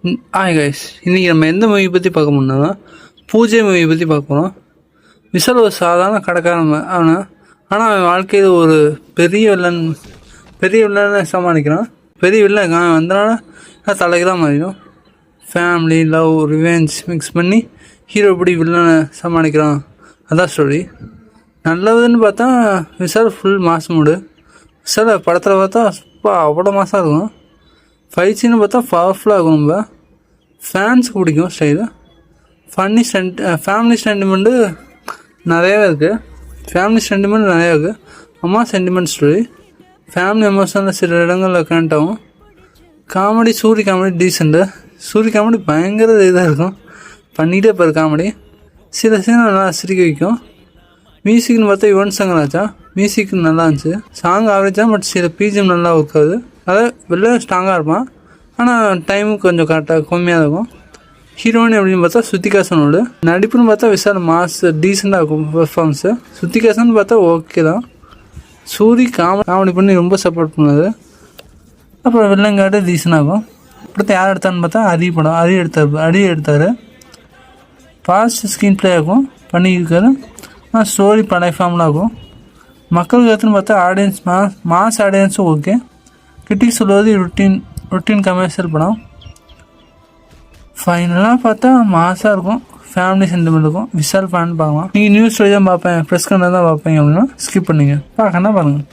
Hi guys, இன்றைக்கி நம்ம எந்த மூவி பற்றி பார்க்க முடியும்னா பூஜை மூவி பற்றி பார்க்க போகிறோம். விஷால் ஒரு சாதாரண கடைக்காரன் ஆனால் அவன் வாழ்க்கையில் ஒரு பெரிய வில்லனை சமாளிக்கிறான். பெரிய வில்லன் வந்தனால தலைக்கு தான் மாறிடும். ஃபேமிலி, லவ், ரிவெஞ்ச் மிக்ஸ் பண்ணி ஹீரோ எப்படி வில்லனை சமாளிக்கிறான், அதான் ஸ்டோரி. நல்லதுன்னு பார்த்தா விஷால் ஃபுல் மாஸ் மூடு. விஷால் படத்தில் பார்த்தா அவ்வளோ மாசாக இருக்கும். ஃபைட் சீனு பார்த்தா பவர்ஃபுல்லாக இருக்கும். ரொம்ப ஃபேன்ஸுக்கு பிடிக்கும் ஸ்டைலு. ஃபேமிலி சென்டிமெண்ட்டு நிறையாவே இருக்குது. அம்மா சென்டிமெண்ட் ஸ்டோரி, ஃபேமிலி எமோஷனில் சில இடங்களில் கனெக்ட் ஆகும். காமெடி, சூரிய காமெடி டீசெண்ட்டு. சூரிய காமெடி பயங்கர இதாக இருக்கும், பண்ணிகிட்டே போகிற காமெடி. சில சீனை நல்லா சிரிக்க வைக்கும். மியூசிக்னு பார்த்தா யுவன் சங்கர் ஆச்சா, மியூசிக் நல்லா இருந்துச்சு. சாங் ஆவரேஜாக, பட் சில பிஜிஎம் நல்லா ஒர்க் ஆகுது. அதாவது வெளில ஸ்ட்ராங்காக இருப்பான், ஆனால் டைமும் கொஞ்சம் கம்மியாக இருக்கும். ஹீரோயின் அப்படின்னு பார்த்தா ஸ்ருதிகாசனோடு. நடிப்புன்னு பார்த்தா விஷால் மாஸ் டீசெண்டாக இருக்கும் பெர்ஃபார்மன்ஸு. ஸ்ருதிகாசன் பார்த்தா ஓகே தான். சூரி காமெடி பண்ணி ரொம்ப சப்போர்ட் பண்ணது. அப்புறம் வில்லங்காட்டு டீசெண்டாகும். அடுத்து யார் எடுத்தான்னு பார்த்தா அரி எடுத்தார். ஃபாஸ்ட் ஸ்க்ரீன் பிளே ஆகும் பண்ணியிருக்காரு. ஆனால் ஸ்டோரி பழைய ஃபார்மில் ஆகும். மக்களுக்கு எடுத்துன்னு பார்த்தா ஆடியன்ஸ் மாஸ் ஆடியன்ஸும் ஓகே. கிரிட்டிக்ஸ் சொல்வது ரொட்டீன் கமர்ஷியல் படம். ஃபைனலாக பார்த்தா மாசாக இருக்கும், ஃபேமிலி சென்டிமெண்ட் இருக்கும். விஷால் ஃபேன் பார்க்கலாம். நீங்கள் நியூஸ் ஸ்டோரி தான் பார்ப்பேன், ப்ரெஸ் கண்டென்ட் தான் பார்ப்பீங்க அப்படின்னா ஸ்கிப் பண்ணிங்க, பார்க்கணும் பாருங்கள்.